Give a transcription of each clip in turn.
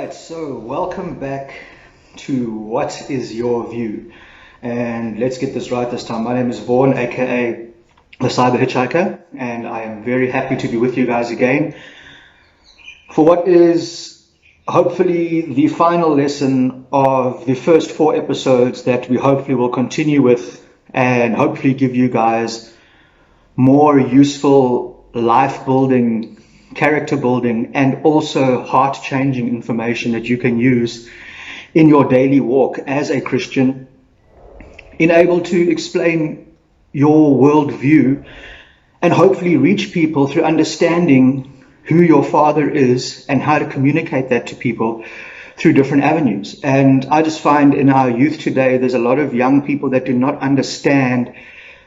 right, so welcome back to What is Your View? And let's get this right this time. My name is Vaughan, aka the Cyber Hitchhiker, and I am very happy to be with you guys again for what is hopefully the final lesson of the first 4 episodes that we hopefully will continue with and hopefully give you guys more useful life building, character building, and also heart changing information that you can use in your daily walk as a Christian, in able to explain your worldview and hopefully reach people through understanding who your Father is and how to communicate that to people through different avenues. And I just find in our youth today, there's a lot of young people that do not understand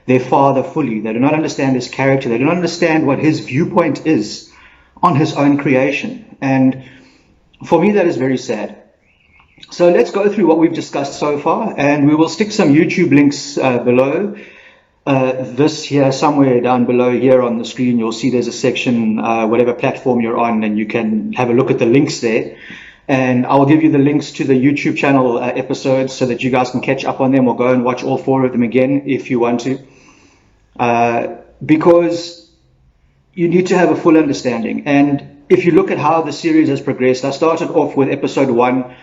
their Father fully. They do not understand his character. They do not understand what his viewpoint is on his own creation. And for me, that is very sad. So let's go through what we've discussed so far, and we will stick some YouTube links below. This here, somewhere down below here on the screen, you'll see there's a section, whatever platform you're on, and you can have a look at the links there. And I'll give you the links to the YouTube channel episodes so that you guys can catch up on them or go and watch all 4 of them again if you want to. Because you need to have a full understanding. And if you look at how the series has progressed, I started off with episode 1,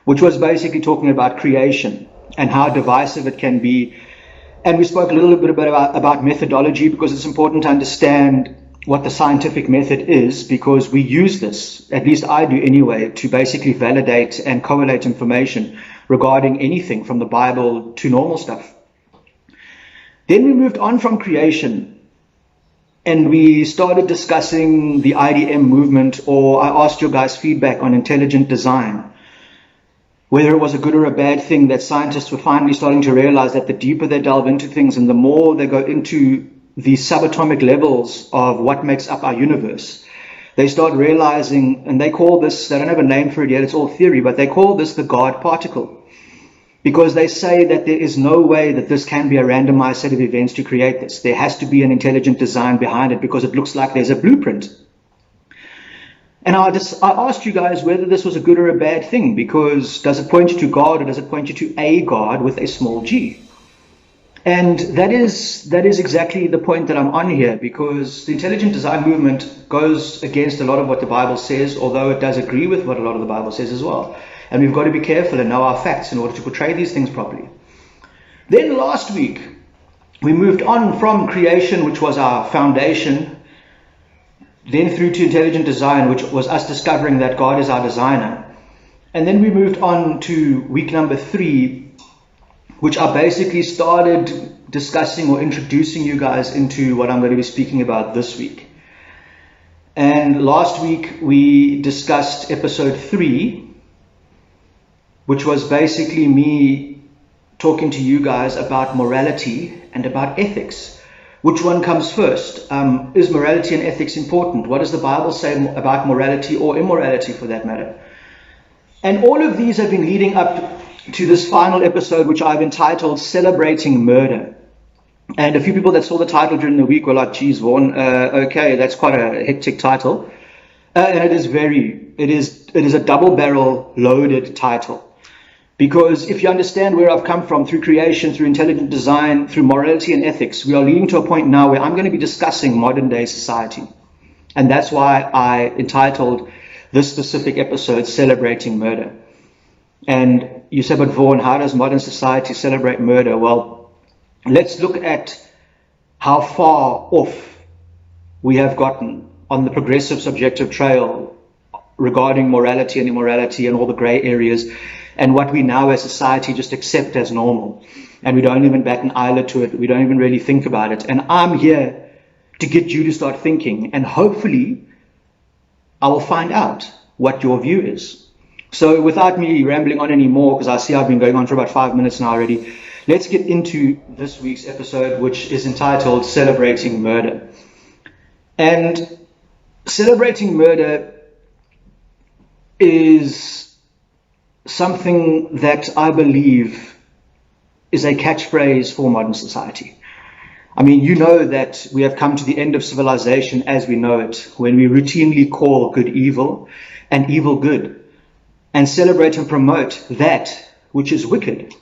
which was basically talking about creation and how divisive it can be. And we spoke a little bit about methodology, because it's important to understand what the scientific method is, because we use this, at least I do anyway, to basically validate and correlate information regarding anything from the Bible to normal stuff. Then we moved on from creation, and we started discussing the IDM movement, or I asked your guys' feedback on intelligent design, whether it was a good or a bad thing, that scientists were finally starting to realize that the deeper they delve into things and the more they go into the subatomic levels of what makes up our universe, they start realizing, and they call this, they don't have a name for it yet, it's all theory, but they call this the God particle. Because they say that there is no way that this can be a randomized set of events to create this. There has to be an intelligent design behind it, because it looks like there's a blueprint. And I asked you guys whether this was a good or a bad thing, because does it point you to God, or does it point you to a God with a small g? And that is exactly the point that I'm on here, because the intelligent design movement goes against a lot of what the Bible says, although it does agree with what a lot of the Bible says as well. And we've got to be careful and know our facts in order to portray these things properly. Then last week, we moved on from creation, which was our foundation, then through to intelligent design, which was us discovering that God is our designer. And then we moved on to week number 3, which I basically started discussing or introducing you guys into what I'm going to be speaking about this week. And last week, we discussed episode 3, which was basically me talking to you guys about morality and about ethics. Which one comes first? Is morality and ethics important? What does the Bible say about morality or immorality, for that matter? And all of these have been leading up to this final episode, which I've entitled Celebrating Murder. And a few people that saw the title during the week were like, geez, Vaughan, okay, that's quite a hectic title. And it is a double barrel loaded title. Because if you understand where I've come from through creation, through intelligent design, through morality and ethics, we are leading to a point now where I'm going to be discussing modern day society. And that's why I entitled this specific episode Celebrating Murder. And you say, but Vaughan, how does modern society celebrate murder? Well, let's look at how far off we have gotten on the progressive subjective trail regarding morality and immorality and all the gray areas, and what we now as society just accept as normal. And we don't even bat an eyelid to it. We don't even really think about it. And I'm here to get you to start thinking. And hopefully, I will find out what your view is. So without me rambling on anymore, because I see I've been going on for about 5 minutes now already, let's get into this week's episode, which is entitled Celebrating Murder. And celebrating murder is something that I believe is a catchphrase for modern society. I mean, you know that we have come to the end of civilization as we know it, when we routinely call good evil and evil good. and celebrate and promote that which is wicked.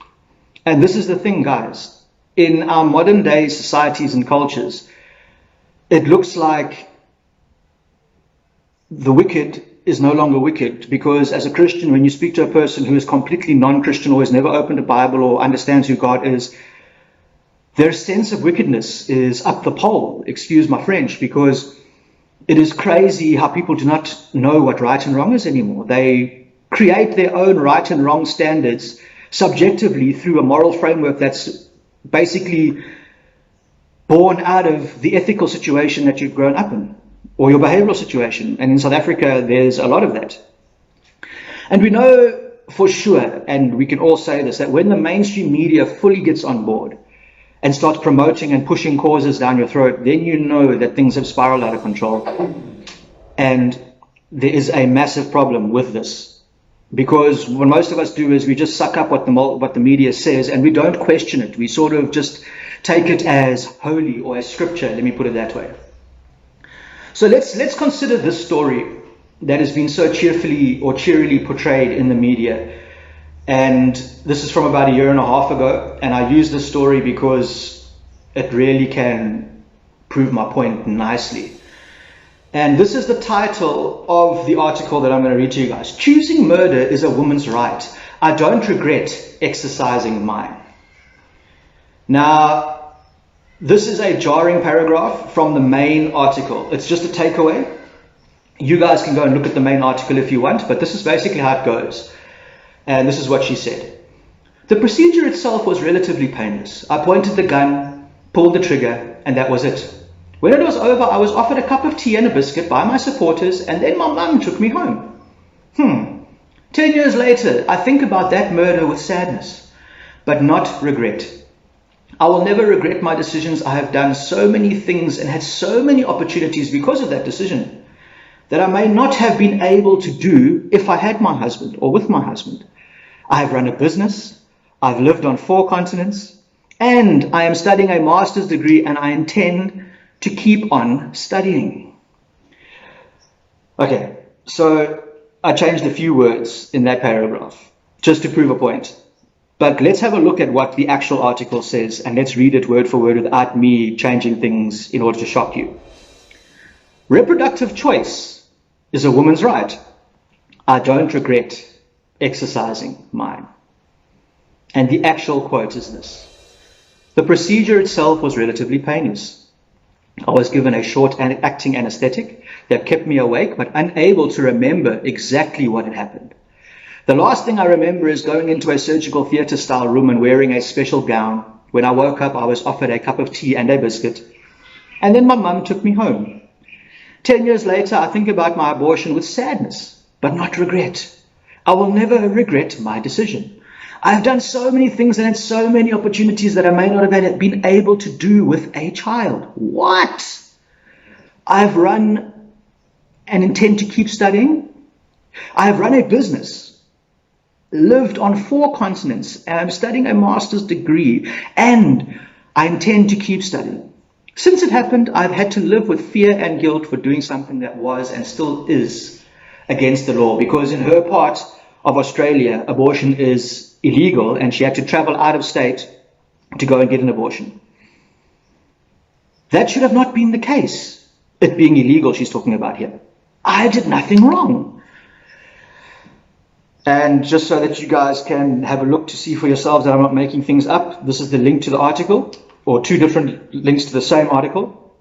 And this is the thing, guys. In our modern day societies and cultures, it looks like the wicked is no longer wicked, because as a Christian, when you speak to a person who is completely non-Christian or has never opened a Bible or understands who God is, their sense of wickedness is up the pole, excuse my French, because it is crazy how people do not know what right and wrong is anymore. They create their own right and wrong standards subjectively through a moral framework that's basically born out of the ethical situation that you've grown up in, or your behavioral situation. And in South Africa, there's a lot of that. And we know for sure, and we can all say this, that when the mainstream media fully gets on board and starts promoting and pushing causes down your throat, then you know that things have spiraled out of control. And there is a massive problem with this. Because what most of us do is we just suck up what the media says, and we don't question it. We sort of just take it as holy or as scripture, let me put it that way. So let's consider this story that has been so cheerily portrayed in the media. And this is from about 1.5 years ago, and I use this story because it really can prove my point nicely. And this is the title of the article that I'm going to read to you guys. Choosing murder is a woman's right. I don't regret exercising mine. Now, this is a jarring paragraph from the main article. It's just a takeaway. You guys can go and look at the main article if you want, but this is basically how it goes. And this is what she said. The procedure itself was relatively painless. I pointed the gun, pulled the trigger, and that was it. When it was over, I was offered a cup of tea and a biscuit by my supporters, and then my mum took me home. 10 years later, I think about that murder with sadness, but not regret. I will never regret my decisions. I have done so many things and had so many opportunities because of that decision that I may not have been able to do if I had my husband or with my husband. I have run a business, I've lived on 4 continents, and I am studying a master's degree, and I intend to keep on studying. Okay, so I changed a few words in that paragraph just to prove a point. But let's have a look at what the actual article says, and let's read it word for word without me changing things in order to shock you. Reproductive choice is a woman's right. I don't regret exercising mine. And the actual quote is this. The procedure itself was relatively painless. I was given a short-acting anesthetic that kept me awake but unable to remember exactly what had happened. The last thing I remember is going into a surgical theatre-style room and wearing a special gown. When I woke up, I was offered a cup of tea and a biscuit. And then my mum took me home. 10 years later, I think about my abortion with sadness, but not regret. I will never regret my decision. I have done so many things and had so many opportunities that I may not have been able to do with a child. What? I've run and intend to keep studying. I have run a business, lived on 4 continents, and I'm studying a master's degree, and I intend to keep studying. Since it happened, I've had to live with fear and guilt for doing something that was and still is against the law, because in her part of Australia, abortion is illegal, and she had to travel out of state to go and get an abortion. That should have not been the case. It being illegal, she's talking about here. I did nothing wrong. And just so that you guys can have a look to see for yourselves that I'm not making things up, this is the link to the article, or 2 different links to the same article,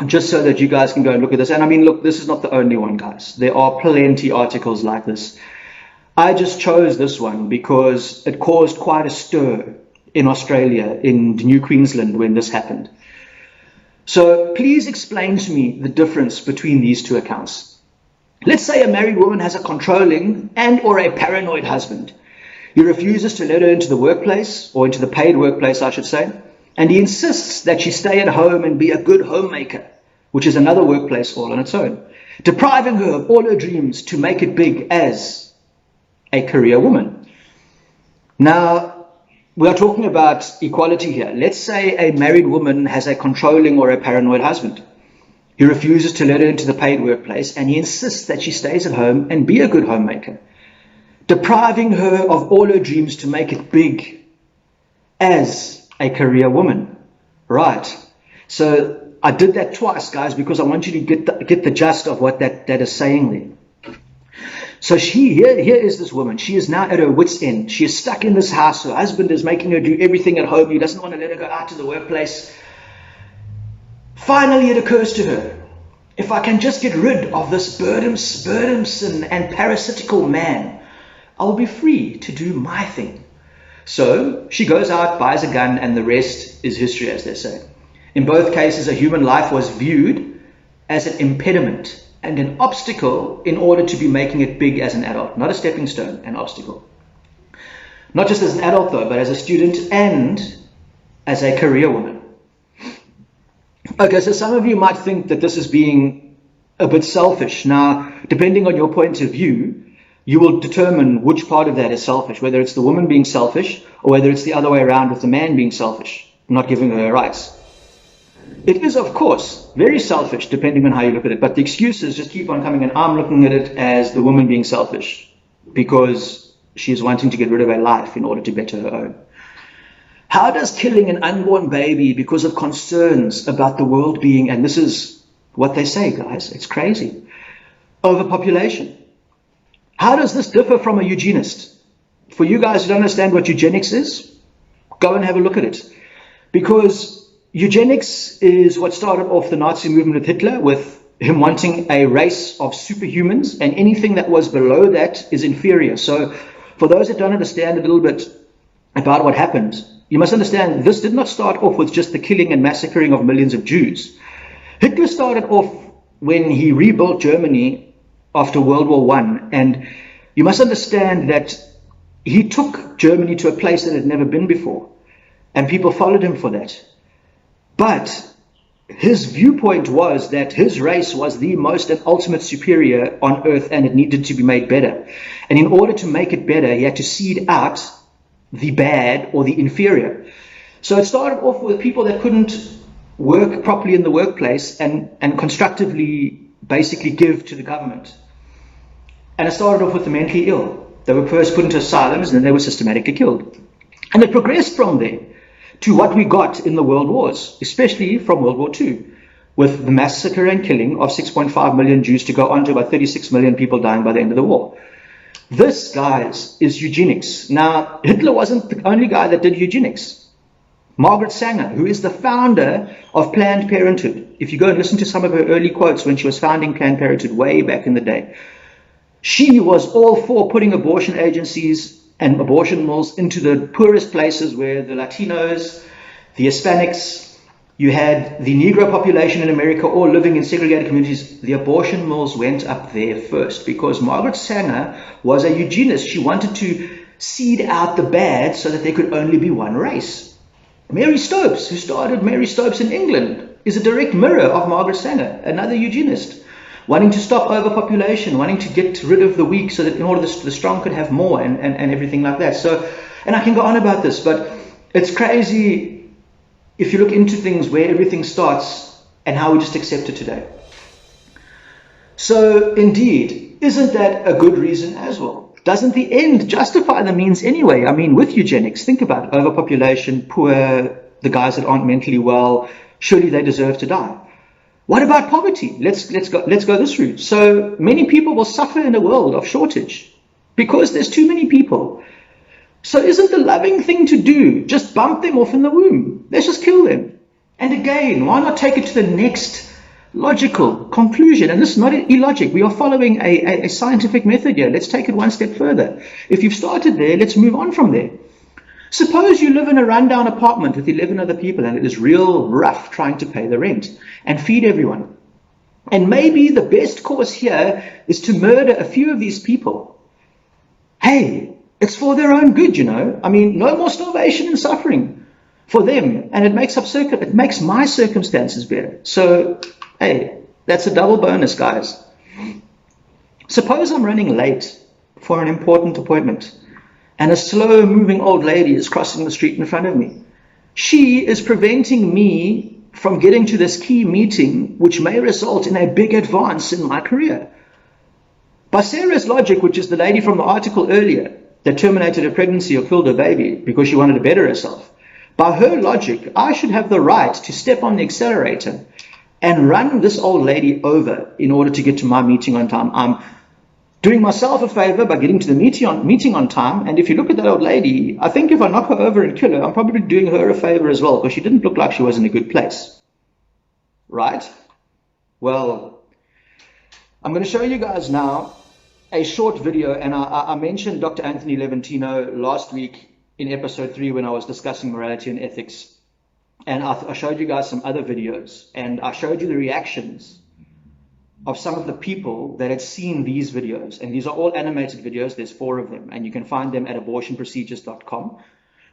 just so that you guys can go and look at this. And I mean, look, this is not the only one, guys. There are plenty articles like this. I just chose this one because it caused quite a stir in Australia, in New Queensland, when this happened. So please explain to me the difference between these 2 accounts. Let's say a married woman has a controlling and or a paranoid husband. He refuses to let her into the workplace, or into the paid workplace, I should say, and he insists that she stay at home and be a good homemaker, which is another workplace all on its own, depriving her of all her dreams to make it big as a career woman. Now, we are talking about equality here. Let's say a married woman has a controlling or a paranoid husband. He refuses to let her into the paid workplace, and he insists that she stays at home and be a good homemaker. depriving her of all her dreams to make it big as a career woman. Right. So I did that twice, guys, because I want you to get the gist of what that is saying there. So here is this woman. She is now at her wit's end. She is stuck in this house. Her husband is making her do everything at home. He doesn't want to let her go out to the workplace. Finally, it occurs to her, if I can just get rid of this burdensome and parasitical man, I'll be free to do my thing. So she goes out, buys a gun, and the rest is history, as they say. In both cases, a human life was viewed as an impediment and an obstacle in order to be making it big as an adult. Not a stepping stone, an obstacle. Not just as an adult, though, but as a student and as a career woman. Okay, so some of you might think that this is being a bit selfish. Now, depending on your point of view, you will determine which part of that is selfish, whether it's the woman being selfish or whether it's the other way around with the man being selfish, not giving her rights. It is, of course, very selfish depending on how you look at it, but the excuses just keep on coming, and I'm looking at it as the woman being selfish because she is wanting to get rid of her life in order to better her own. How does killing an unborn baby because of concerns about the world being, and this is what they say, guys, it's crazy, overpopulation. How does this differ from a eugenist? For you guys who don't understand what eugenics is, go and have a look at it. Because eugenics is what started off the Nazi movement with Hitler, with him wanting a race of superhumans, and anything that was below that is inferior. So for those that don't understand a little bit about what happened, you must understand this did not start off with just the killing and massacring of millions of Jews. Hitler started off when he rebuilt Germany after World War I, and you must understand that he took Germany to a place that had never been before, and people followed him for that. But his viewpoint was that his race was the most and ultimate superior on earth, and it needed to be made better. And in order to make it better, he had to seed out the bad or the inferior. So it started off with people that couldn't work properly in the workplace and constructively basically give to the government. And it started off with the mentally ill. They were first put into asylums, and then they were systematically killed. And it progressed from there to what we got in the world wars, especially from World War II, with the massacre and killing of 6.5 million Jews to go on to about 36 million people dying by the end of the war. This, guys, is eugenics. Now, Hitler wasn't the only guy that did eugenics. Margaret Sanger, who is the founder of Planned Parenthood, if you go and listen to some of her early quotes when she was founding Planned Parenthood way back in the day, she was all for putting abortion agencies and abortion mills into the poorest places where the Latinos, the Hispanics, you had the Negro population in America all living in segregated communities. The abortion mills went up there first because Margaret Sanger was a eugenist. She wanted to seed out the bad so that there could only be one race. Mary Stopes, who started Mary Stopes in England, is a direct mirror of Margaret Sanger, another eugenist, wanting to stop overpopulation, wanting to get rid of the weak so that in order the strong could have more and everything like that. So, and I can go on about this, but it's crazy if you look into things where everything starts and how we just accept it today. So indeed, isn't that a good reason as well? Doesn't the end justify the means anyway? I mean, with eugenics, think about it. Overpopulation, poor, the guys that aren't mentally well, surely they deserve to die. What about poverty? Let's go this route. So many people will suffer in a world of shortage because there's too many people. So isn't the loving thing to do just bump them off in the womb? Let's just kill them. And again, why not take it to the next logical conclusion? And this is not illogic. We are following a scientific method here. Let's take it one step further. If you've started there, let's move on from there. Suppose you live in a rundown apartment with 11 other people and it is real rough trying to pay the rent and feed everyone. And maybe the best course here is to murder a few of these people. Hey, it's for their own good, you know. I mean, no more starvation and suffering for them. And it makes my circumstances better. So, hey, that's a double bonus, guys. Suppose I'm running late for an important appointment and a slow-moving old lady is crossing the street in front of me. She is preventing me from getting to this key meeting, which may result in a big advance in my career. By Sarah's logic, which is the lady from the article earlier that terminated her pregnancy or killed her baby because she wanted to better herself, by her logic, I should have the right to step on the accelerator and run this old lady over in order to get to my meeting on time. I'm doing myself a favor by getting to the meeting on time. And if you look at that old lady, I think if I knock her over and kill her, I'm probably doing her a favor as well, because she didn't look like she was in a good place. Right? Well, I'm going to show you guys now a short video. And I mentioned Dr. Anthony Levantino last week in episode 3 when I was discussing morality and ethics. And I showed you guys some other videos. And I showed you the reactions of some of the people that had seen these videos. And these are all animated videos. There's 4 of them. And you can find them at abortionprocedures.com.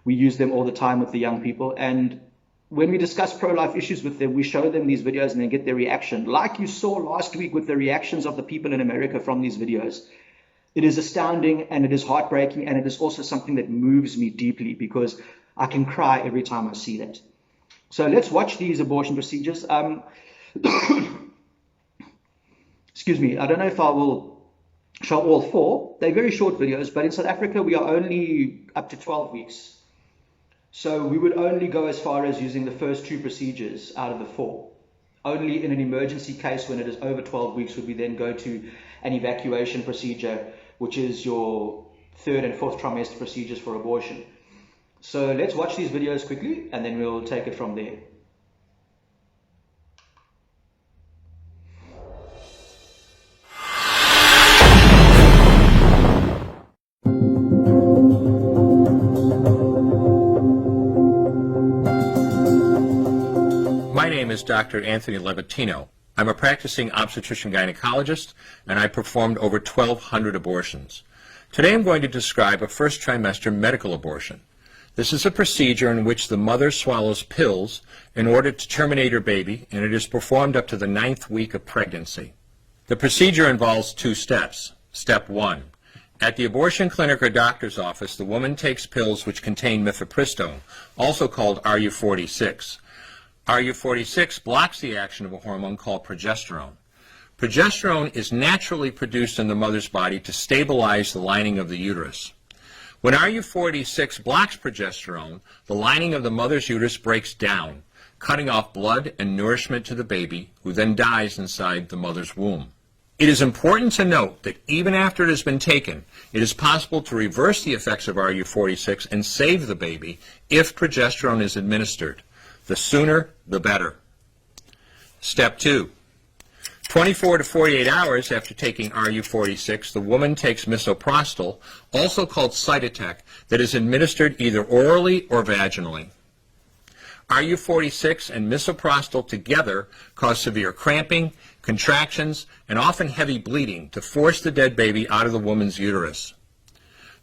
We use them all the time with the young people. And when we discuss pro-life issues with them, we show them these videos and they get their reaction. Like you saw last week with the reactions of the people in America from these videos. It is astounding and it is heartbreaking. And it is also something that moves me deeply because I can cry every time I see that. So let's watch these abortion procedures. Excuse me, I don't know if I will show all 4. They're very short videos, but in South Africa, we are only up to 12 weeks. So we would only go as far as using the first 2 procedures out of the 4. Only in an emergency case when it is over 12 weeks would we then go to an evacuation procedure, which is your 3rd and 4th trimester procedures for abortion. So let's watch these videos quickly and then we'll take it from there. My name is Dr. Anthony Levantino. I'm a practicing obstetrician-gynecologist, and I performed over 1,200 abortions. Today I'm going to describe a first trimester medical abortion. This is a procedure in which the mother swallows pills in order to terminate her baby, and it is performed up to the 9th week of pregnancy. The procedure involves 2 steps. Step 1. At the abortion clinic or doctor's office, the woman takes pills which contain mifepristone, also called RU46. RU46 blocks the action of a hormone called progesterone. Progesterone is naturally produced in the mother's body to stabilize the lining of the uterus. When RU46 blocks progesterone, the lining of the mother's uterus breaks down, cutting off blood and nourishment to the baby, who then dies inside the mother's womb. It is important to note that even after it has been taken, it is possible to reverse the effects of RU46 and save the baby if progesterone is administered. The sooner, the better. Step 2. 24 to 48 hours after taking RU46, the woman takes misoprostol, also called Cytotec, that is administered either orally or vaginally. RU46 and misoprostol together cause severe cramping, contractions, and often heavy bleeding to force the dead baby out of the woman's uterus.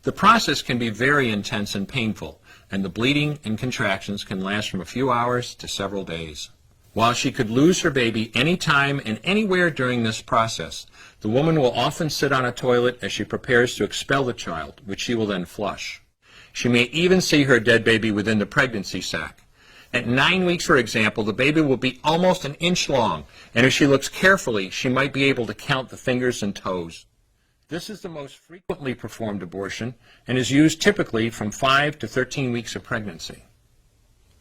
The process can be very intense and painful, and the bleeding and contractions can last from a few hours to several days. While she could lose her baby anytime and anywhere during this process, the woman will often sit on a toilet as she prepares to expel the child, which she will then flush. She may even see her dead baby within the pregnancy sac. At 9 weeks, for example, the baby will be almost an inch long, and if she looks carefully, she might be able to count the fingers and toes. This is the most frequently performed abortion and is used typically from 5 to 13 weeks of pregnancy.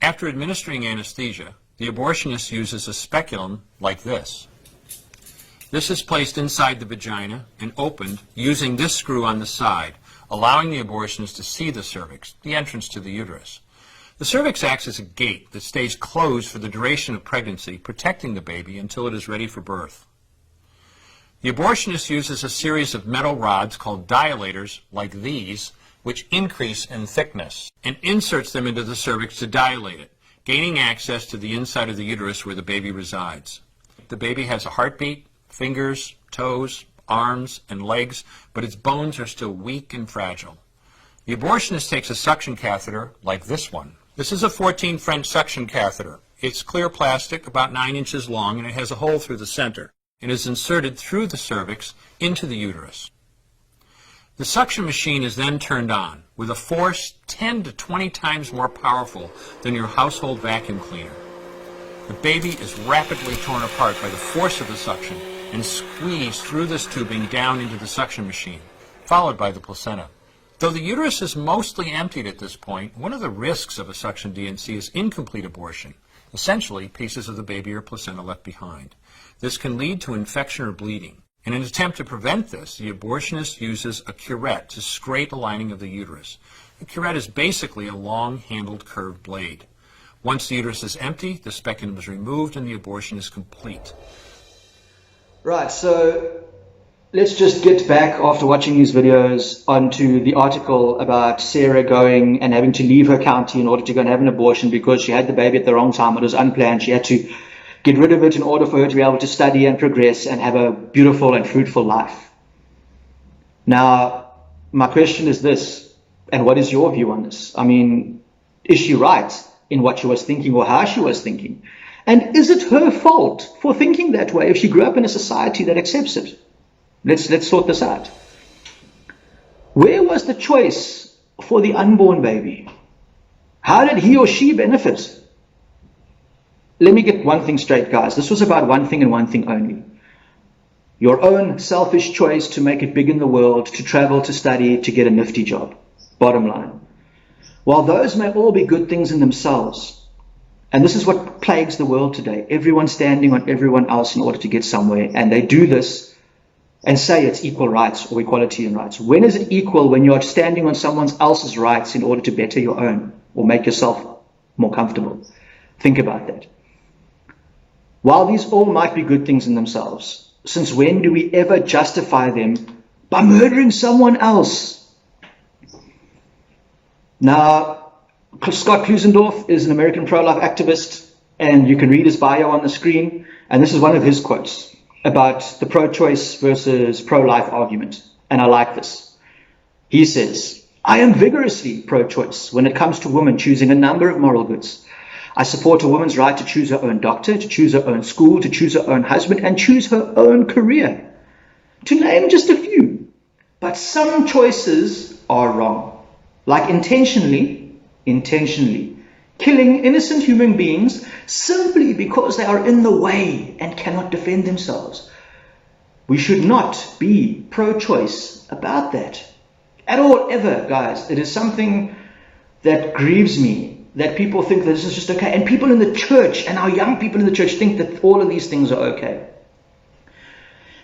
After administering anesthesia, the abortionist uses a speculum like this. This is placed inside the vagina and opened using this screw on the side, allowing the abortionist to see the cervix, the entrance to the uterus. The cervix acts as a gate that stays closed for the duration of pregnancy, protecting the baby until it is ready for birth. The abortionist uses a series of metal rods called dilators, like these, which increase in thickness, and inserts them into the cervix to dilate it, gaining access to the inside of the uterus where the baby resides. The baby has a heartbeat, fingers, toes, arms, and legs, but its bones are still weak and fragile. The abortionist takes a suction catheter like this one. This is a 14 French suction catheter. It's clear plastic, about 9 inches long, and it has a hole through the center, and is inserted through the cervix into the uterus. The suction machine is then turned on with a force 10 to 20 times more powerful than your household vacuum cleaner. The baby is rapidly torn apart by the force of the suction and squeeze through this tubing down into the suction machine, followed by the placenta. Though the uterus is mostly emptied at this point, one of the risks of a suction D&C is incomplete abortion, essentially pieces of the baby or placenta left behind. This can lead to infection or bleeding. In an attempt to prevent this, the abortionist uses a curette to scrape the lining of the uterus. The curette is basically a long-handled curved blade. Once the uterus is empty, the speculum is removed and the abortion is complete. Right, so let's just get back after watching these videos onto the article about Sarah going and having to leave her county in order to go and have an abortion because she had the baby at the wrong time. It was unplanned. She had to get rid of it in order for her to be able to study and progress and have a beautiful and fruitful life. Now, my question is this, and what is your view on this? I mean, is she right in what she was thinking or how she was thinking? And is it her fault for thinking that way if she grew up in a society that accepts it? Let's sort this out. Where was the choice for the unborn baby? How did he or she benefit? Let me get one thing straight, guys. This was about one thing and one thing only. Your own selfish choice to make it big in the world, to travel, to study, to get a nifty job. Bottom line. While those may all be good things in themselves, and this is what plagues the world today, everyone standing on everyone else in order to get somewhere, and they do this and say it's equal rights or equality in rights. When is it equal when you're standing on someone else's rights in order to better your own or make yourself more comfortable? Think about that. While these all might be good things in themselves, since when do we ever justify them by murdering someone else? Now, Scott Klusendorf is an American pro-life activist, and you can read his bio on the screen, and this is one of his quotes about the pro-choice versus pro-life argument, and I like this. He says, "I am vigorously pro-choice when it comes to women choosing a number of moral goods. I support a woman's right to choose her own doctor, to choose her own school, to choose her own husband, and choose her own career, to name just a few. But some choices are wrong, like intentionally killing innocent human beings simply because they are in the way and cannot defend themselves. We should not be pro-choice about that at all, ever, guys. It is something that grieves me, that people think that this is just okay. And people in the church, and our young people in the church, think that all of these things are okay.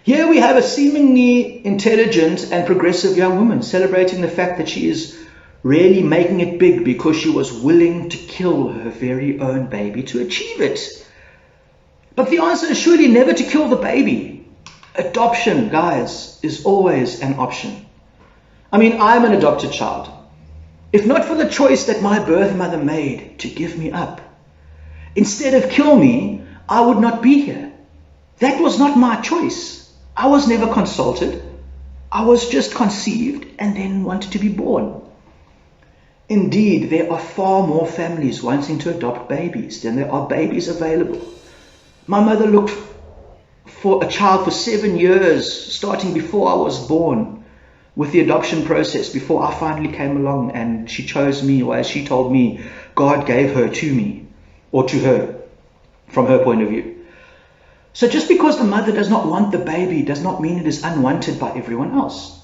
Here we have a seemingly intelligent and progressive young woman celebrating the fact that she is really making it big because she was willing to kill her very own baby to achieve it. But the answer is surely never to kill the baby. Adoption, guys, is always an option. I mean, I'm an adopted child. If not for the choice that my birth mother made to give me up, instead of kill me, I would not be here. That was not my choice. I was never consulted. I was just conceived and then wanted to be born. Indeed, there are far more families wanting to adopt babies than there are babies available. My mother looked for a child for 7 years, starting before I was born, with the adoption process, before I finally came along and she chose me, or as she told me, God gave her to me, or to her, from her point of view. So just because the mother does not want the baby does not mean it is unwanted by everyone else.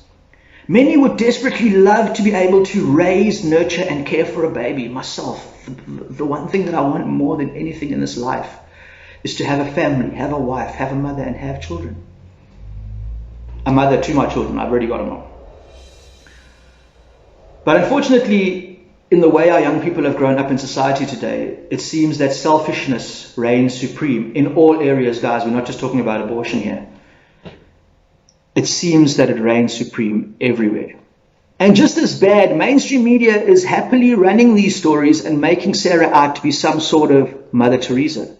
Many would desperately love to be able to raise, nurture, and care for a baby. Myself, the one thing that I want more than anything in this life is to have a family, have a wife, have a mother, and have children. A mother to my children. I've already got them all. But unfortunately, in the way our young people have grown up in society today, it seems that selfishness reigns supreme in all areas, guys. We're not just talking about abortion here. It seems that it reigns supreme everywhere. And just as bad, mainstream media is happily running these stories and making Sarah out to be some sort of Mother Teresa.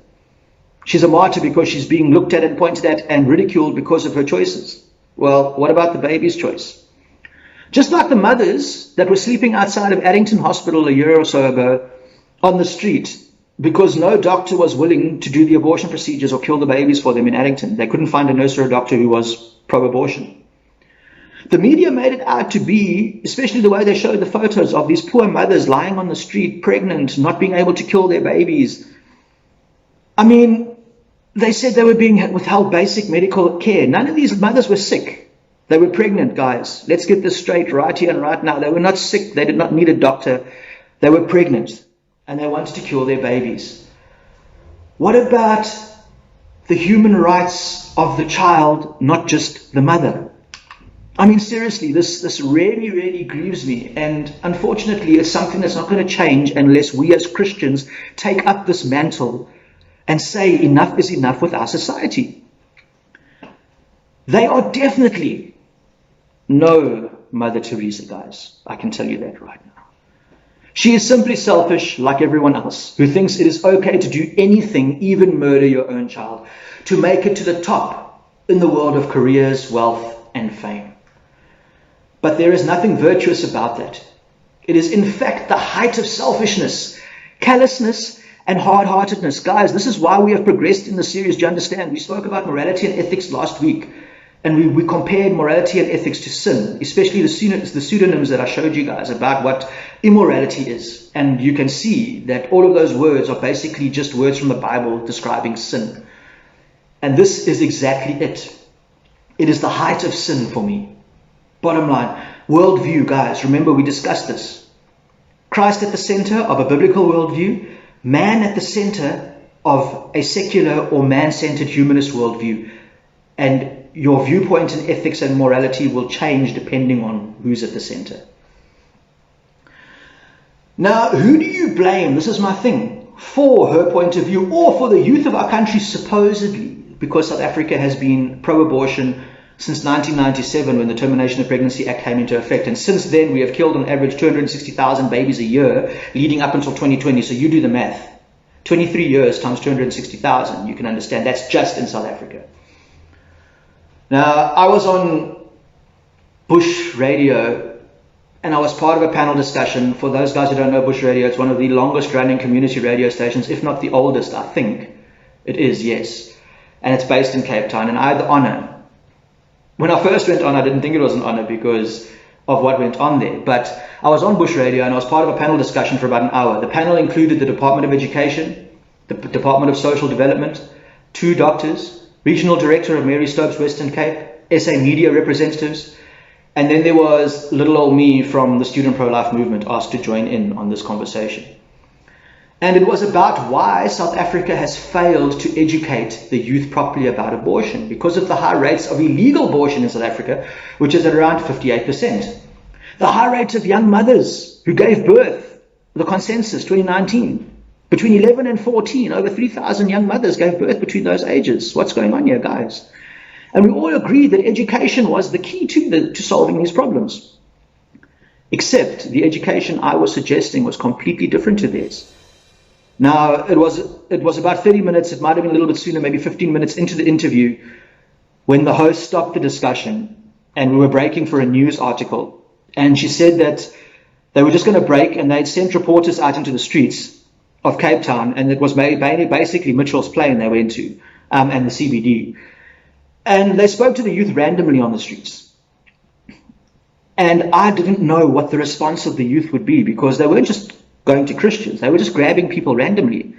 She's a martyr because she's being looked at and pointed at and ridiculed because of her choices. Well, what about the baby's choice? Just like the mothers that were sleeping outside of Addington Hospital a year or so ago on the street because no doctor was willing to do the abortion procedures or kill the babies for them in Addington. They couldn't find a nurse or a doctor who was pro-abortion. The media made it out to be, especially the way they showed the photos of these poor mothers lying on the street, pregnant, not being able to kill their babies. I mean, they said they were being withheld basic medical care. None of these mothers were sick. They were pregnant, guys. Let's get this straight right here and right now. They were not sick. They did not need a doctor. They were pregnant, and they wanted to cure their babies. What about the human rights of the child, not just the mother? I mean, seriously, this really, really grieves me. And unfortunately, it's something that's not going to change unless we as Christians take up this mantle and say enough is enough with our society. They are definitely no Mother Teresa, guys. I can tell you that right now. She is simply selfish like everyone else, who thinks it is okay to do anything, even murder your own child, to make it to the top in the world of careers, wealth, and fame. But there is nothing virtuous about that. It is in fact the height of selfishness, callousness, and hard-heartedness. Guys, this is why we have progressed in the series. Do you understand? We spoke about morality and ethics last week, and we compared morality and ethics to sin, especially the pseudonyms that I showed you guys about what immorality is. And you can see that all of those words are basically just words from the Bible describing sin. And this is exactly it. It is the height of sin for me. Bottom line, worldview, guys. Remember, we discussed this. Christ at the center of a biblical worldview, man at the center of a secular or man-centered humanist worldview. And your viewpoint in ethics and morality will change depending on who's at the center. Now, who do you blame, this is my thing, for her point of view or for the youth of our country supposedly, because South Africa has been pro-abortion since 1997 when the Termination of Pregnancy Act came into effect. And since then, we have killed on average 260,000 babies a year leading up until 2020. So you do the math. 23 years times 260,000. You can understand that's just in South Africa. Now, I was on Bush Radio and I was part of a panel discussion. For those guys who don't know Bush Radio, it's one of the longest running community radio stations, if not the oldest, I think. It is, yes. And it's based in Cape Town. And I had the honor. When I first went on, I didn't think it was an honor because of what went on there. But I was on Bush Radio and I was part of a panel discussion for about an hour. The panel included the Department of Education, the Department of Social Development, 2 doctors, Regional Director of Mary Stopes Western Cape, SA Media representatives, and then there was little old me from the student pro-life movement asked to join in on this conversation. And it was about why South Africa has failed to educate the youth properly about abortion because of the high rates of illegal abortion in South Africa, which is at around 58%. The high rates of young mothers who gave birth, the consensus 2019, between 11 and 14, over 3,000 young mothers gave birth between those ages. What's going on here, guys? And we all agreed that education was the key to solving these problems. Except the education I was suggesting was completely different to theirs. Now, it was about 30 minutes, it might have been a little bit sooner, maybe 15 minutes into the interview, when the host stopped the discussion and we were breaking for a news article. And she said that they were just going to break and they'd sent reporters out into the streets of Cape Town, and it was basically Mitchell's Plain they went to, and the CBD. And they spoke to the youth randomly on the streets. And I didn't know what the response of the youth would be because they weren't just going to Christians. They were just grabbing people randomly.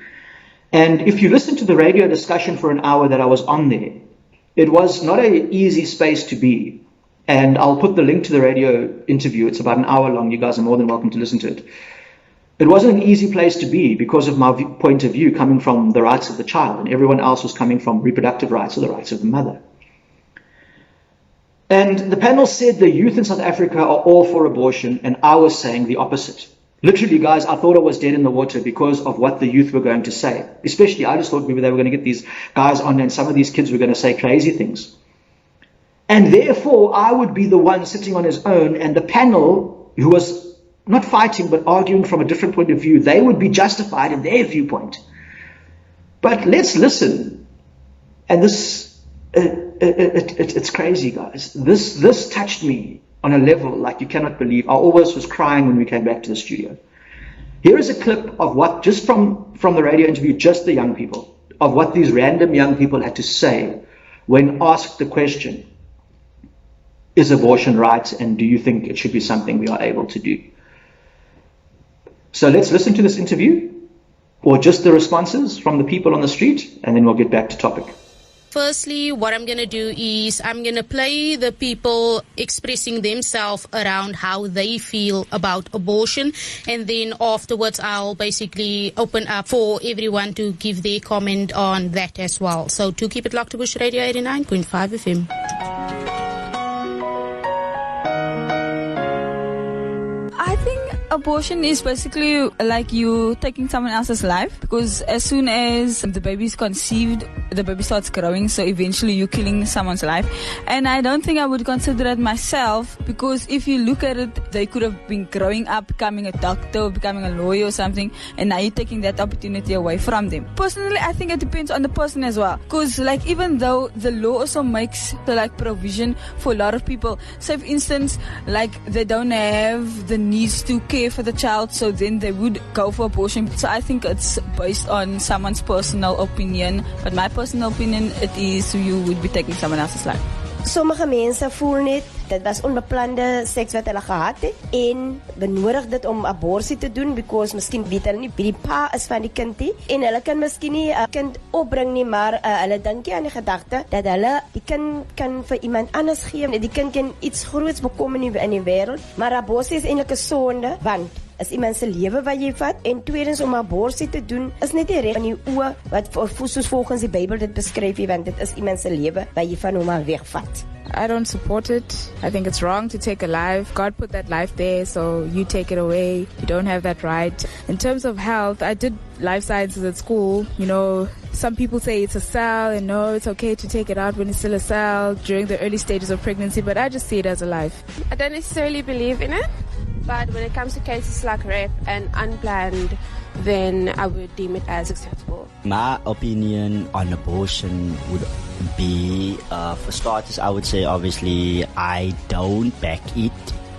And if you listen to the radio discussion for an hour that I was on there, it was not an easy space to be. And I'll put the link to the radio interview. It's about an hour long. You guys are more than welcome to listen to it. It wasn't an easy place to be because of my point of view coming from the rights of the child, and everyone else was coming from reproductive rights or the rights of the mother. And the panel said the youth in South Africa are all for abortion, and I was saying the opposite. Literally, guys, I thought I was dead in the water because of what the youth were going to say. Especially, I just thought maybe they were going to get these guys on and some of these kids were going to say crazy things. And therefore, I would be the one sitting on his own, and the panel, who was not fighting but arguing from a different point of view, they would be justified in their viewpoint. But let's listen. And this, it's crazy, guys. This touched me on a level like you cannot believe. I always was crying when we came back to the studio. Here is a clip of what, just from the radio interview, just the young people, of what these random young people had to say when asked the question, is abortion right, and do you think it should be something we are able to do? So let's listen to this interview. or just the responses from the people on the street, and then we'll get back to topic. Firstly, what I'm going to do is I'm going to play the people expressing themselves around how they feel about abortion. And then afterwards, I'll basically open up for everyone to give their comment on that as well. So to keep it locked to Bush Radio 89.5 FM. I think abortion is basically like you taking someone else's life, because as soon as the baby is conceived, the baby starts growing, so eventually you're killing someone's life. And I don't think I would consider it myself, because if you look at it, they could have been growing up, becoming a doctor or becoming a lawyer or something, and now you're taking that opportunity away from them. Personally, I think it depends on the person as well, because like even though the law also makes like provision for a lot of people, so for instance, like they don't have the needs to care for the child, so then they would go for abortion. So I think it's based on someone's personal opinion, but my personal opinion, it is you would be taking someone else's life. Sommige mense voel net dit was onbeplande seks wat hulle gehad het en benodig dit om abortus te doen, because miskien weet hulle nie wie die pa is van die kind nie en hulle kan miskien nie 'n kind opbring nie, maar hulle dink aan die gedagte dat hulle die kind kan vir iemand anders gee, die kind kan iets groots bekom in die wêreld, maar abortus is eintlik 'n sonde, want is iemand se lewe wat jy vat, en tweedens om abortus te doen is net nie reg in die oë wat soos volgens die Bybel dit beskryf, want dit is iemand se lewe wat jy van hom af wegvat. I don't support it. I think it's wrong to take a life. God put that life there, so you take it away. You don't have that right. In terms of health, I did life sciences at school. You know, some people say it's a cell, and no, it's okay to take it out when it's still a cell during the early stages of pregnancy, but I just see it as a life. I don't necessarily believe in it, but when it comes to cases like rape and unplanned, then I would deem it as acceptable. My opinion on abortion would be, for starters, I would say obviously I don't back it,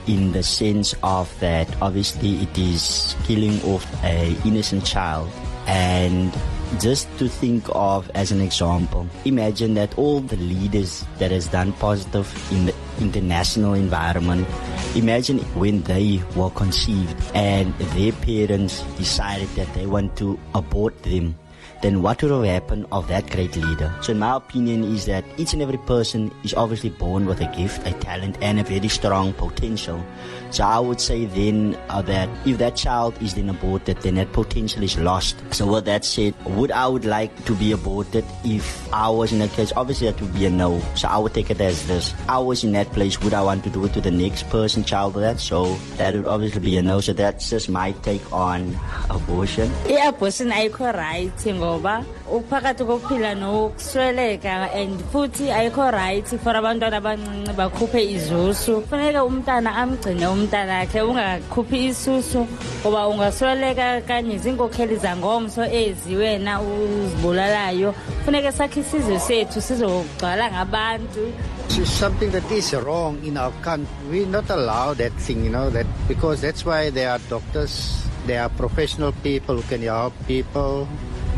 in the sense of that obviously it is killing off an innocent child. And just to think of as an example, imagine that all the leaders that has done positive in the international environment, imagine when they were conceived and their parents decided that they want to abort them, then what would have happened of that great leader? So in my opinion is that each and every person is obviously born with a gift, a talent, and a very strong potential. So I would say then that if that child is then aborted, then that potential is lost. So with that said, I would like to be aborted if I was in that case? Obviously that would be a no. So I would take it as this. I was in that place, would I want to do it to the next person, child of that? So that would obviously be a no. So that's just my take on abortion. I-abortion ayikho right ngoba uphakathi kokuphila nokusweleka, and futhi ayikho right for abantwana abancinci bakhuphe izusu. Kufanele umntana amgcine umntana wakhe, ungakhuphi isusu ngoba ungasweleka kanye izinkokheli zangomso eziwena uzibulalayo. Kufanele sakhe isizwe sethu sizogcwala ngabantu. It's something that is wrong in our country. We not allow that thing, you know, that because that's why there are doctors, there are professional people who can help people.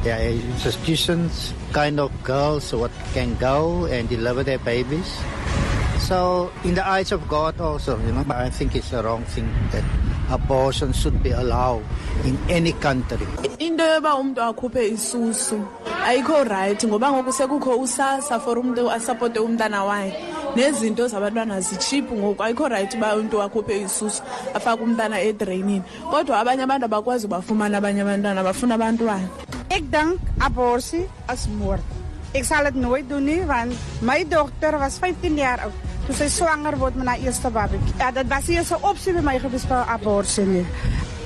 There are institutions, kind of girls what can go and deliver their babies. So in the eyes of God also, you know, I think it's a wrong thing that abortion should be allowed in any country. Into yoba umuntu akhuphe isusu ayikho right ngoba ngoku sekukho usasa for umuntu asupporte umntana wakhe, nezinto zabantwana zicheap ngoku ayikho right uba umuntu akhuphe isusu afake umntana edrainini, kodwa abanye abantu abakwazi bafumana abanye abantwana bafuna abantwana. Ek dink abortus is moord. Ek sal dit nooit doen nie, want my dogter was 15 jaar oud toe sy swanger word met haar eerste babatjie. Ja, dit was nie 'n opsie vir my gewees vir abortus nie.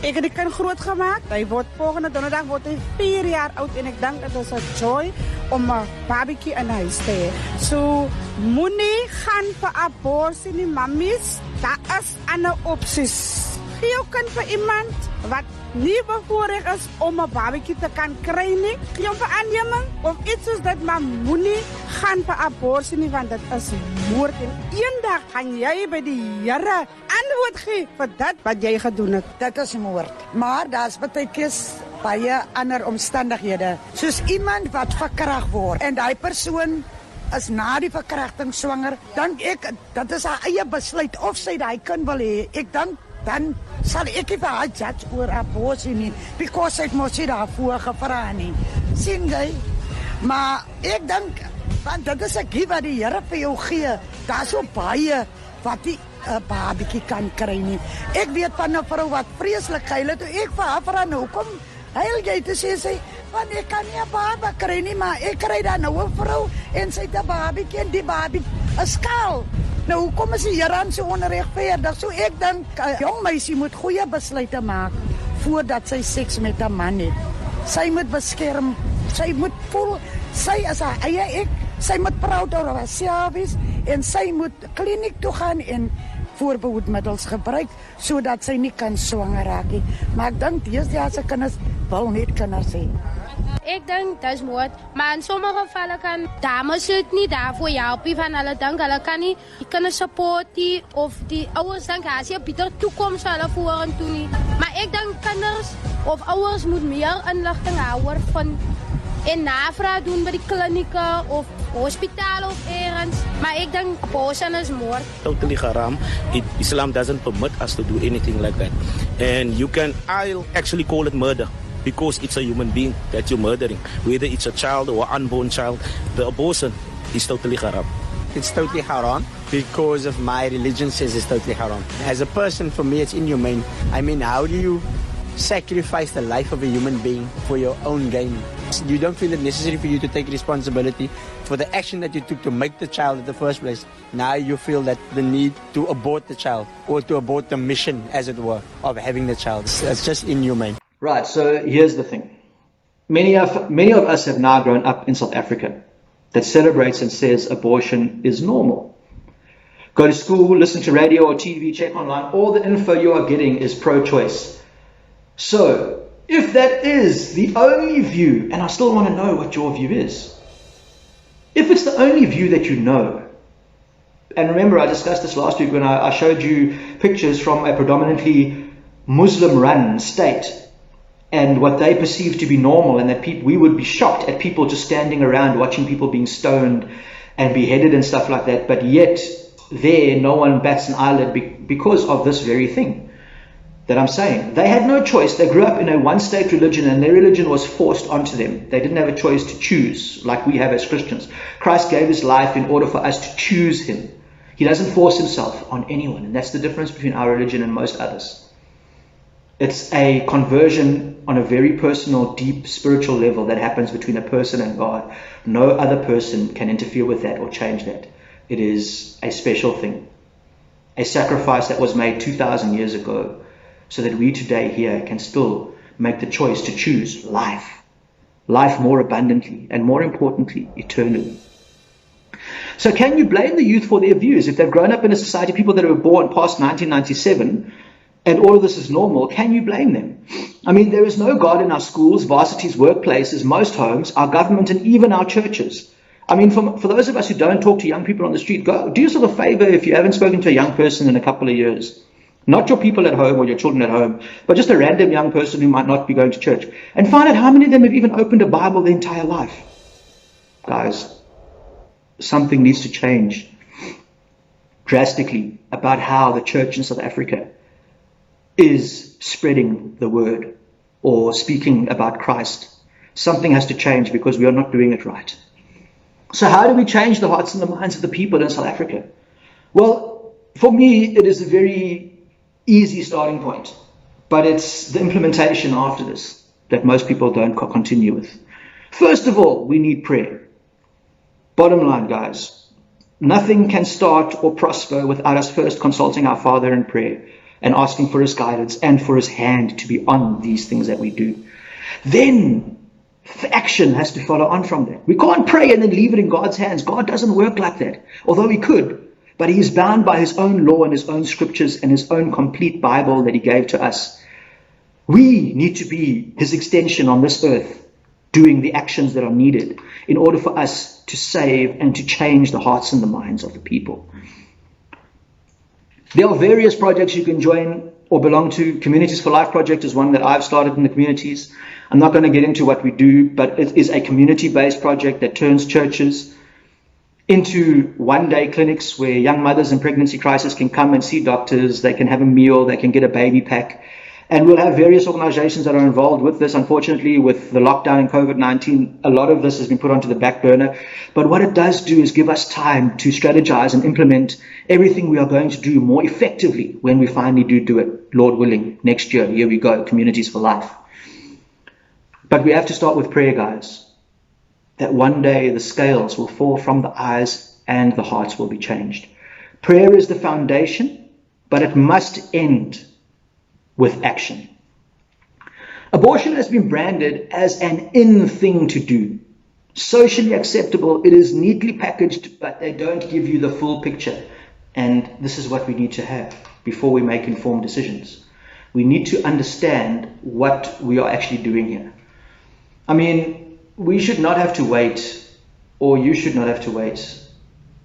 Ek het die kind groot gemaak. Hy word volgende donderdag word hy 4 jaar oud en ek dink dit is 'n joy om 'n babatjie in huis te hê. So moenie gaan vir abortus nie, mammies. Daar is ander opsies. Gee jou kind vir iemand wat nie bevoorreg is om 'n babatjie te kan kry nie. Gee hom vir aanneming of iets soos dit, maar moenie gaan vir abortus nie, want dit is moord en eendag gaan jy by die Here antwoord gee vir dit wat jy gedoen het. Dit is moord. Maar daar's baie keer baie ander omstandighede. Soos iemand wat verkragt word en daai persoon is na die verkrachting swanger, dan ek dit is haar eie besluit of sy daai kind wil hê. Ek dink dan sal ek nie vir haar judge oor abortus nie, because sy het mos nie daarvoor gevra nie. Sien jy? Maar ek dink, want dit is 'n gift wat die Here vir jou gee. Daar's so baie wat die 'n babatjie kan kry nie. Ek weet van 'n vrou wat vreeslik gehuil het toe ek vir haar vra nou kom huil jy te sê sy, want ek kan nie 'n baba kry nie, maar ek kry dan nou 'n vrou en sy het 'n babatjie en die babie is skaal. Nou hoekom is die Here aan so onregverdig? So ek dink 'n jong meisie moet goeie besluite maak voordat sy seks met 'n man het. Sy moet beskerm, sy moet voel sy is haar eie ek, sy moet proud oor haarself wees en sy moet kliniek toe gaan en voorbehoedmiddels gebruik sodat sy nie kan swanger raak nie. Maar ek dink deesdae se kinders wil net kinders hê. Ek dink dis moord, maar in sommige gevalle kan dames dit nie daarvoor help nie, van hulle dink hulle kan nie die kinders support nie, of die ouers dink as jy 'n beter toekoms vir hulle vorentoe nie. Maar ek dink kinders of ouers moet meer inligting hou van en navraag doen by die klinieke of hospitaal of ergens. Maar ek dink abortion is moord. Totally haram. Islam doesn't permit us to do anything like that. And I'll actually call it murder, because it's a human being that you're murdering. Whether it's a child or an unborn child, the abortion is totally haram. It's totally haram because of my religion says it's totally haram. As a person, for me, it's inhumane. I mean, how do you sacrifice the life of a human being for your own gain? You don't feel it necessary for you to take responsibility for the action that you took to make the child in the first place. Now you feel that the need to abort the child, or to abort the mission, as it were, of having the child. It's just inhumane. Right, so here's the thing. Many of us have now grown up in South Africa that celebrates and says abortion is normal. Go to school, listen to radio or TV, check online. All the info you are getting is pro-choice. So, if that is the only view, and I still want to know what your view is, if it's the only view that you know, and remember I discussed this last week when I showed you pictures from a predominantly Muslim-run state, and what they perceive to be normal, and that we would be shocked at people just standing around watching people being stoned and beheaded and stuff like that, but yet there no one bats an eyelid because of this very thing that I'm saying. They had no choice. They grew up in a one-state religion, and their religion was forced onto them. They didn't have a choice to choose like we have as Christians. Christ gave his life in order for us to choose him. He doesn't force himself on anyone, and that's the difference between our religion and most others. It's a conversion on a very personal, deep, spiritual level that happens between a person and God. No other person can interfere with that or change that. It is a special thing. A sacrifice that was made 2,000 years ago, so that we today here can still make the choice to choose life. Life more abundantly, and more importantly, eternally. So can you blame the youth for their views? If they've grown up in a society, people that were born past 1997, and all of this is normal, can you blame them? I mean, there is no God in our schools, varsities, workplaces, most homes, our government, and even our churches. I mean, for those of us who don't talk to young people on the street, go do yourself a favor if you haven't spoken to a young person in a couple of years. Not your people at home or your children at home, but just a random young person who might not be going to church. And find out how many of them have even opened a Bible their entire life. Guys, something needs to change drastically about how the church in South Africa is spreading the word or speaking about Christ. Something has to change because we are not doing it right. So how do we change the hearts and the minds of the people in South Africa? Well, for me, it is a very easy starting point, but it's the implementation after this that most people don't continue with. First of all, we need prayer. Bottom line, guys, nothing can start or prosper without us first consulting our Father in prayer and asking for his guidance and for his hand to be on these things that we do. Then action has to follow on from that. We can't pray and then leave it in God's hands. God doesn't work like that, although he could. But he is bound by his own law and his own scriptures and his own complete Bible that he gave to us. We need to be his extension on this earth, doing the actions that are needed in order for us to save and to change the hearts and the minds of the people. There are various projects you can join or belong to. Communities for Life project is one that I've started in the communities. I'm not going to get into what we do, but it is a community-based project that turns churches into one-day clinics where young mothers in pregnancy crisis can come and see doctors, they can have a meal, they can get a baby pack. And we'll have various organizations that are involved with this. Unfortunately, with the lockdown and COVID-19, a lot of this has been put onto the back burner. But what it does do is give us time to strategize and implement everything we are going to do more effectively when we finally do it, Lord willing, next year. Here we go, Communities for Life. But we have to start with prayer, guys. That one day the scales will fall from the eyes and the hearts will be changed. Prayer is the foundation, but it must end with action. Abortion has been branded as an in thing to do. Socially acceptable, it is neatly packaged, but they don't give you the full picture. And this is what we need to have before we make informed decisions. We need to understand what we are actually doing here. I mean, we should not have to wait, or you should not have to wait.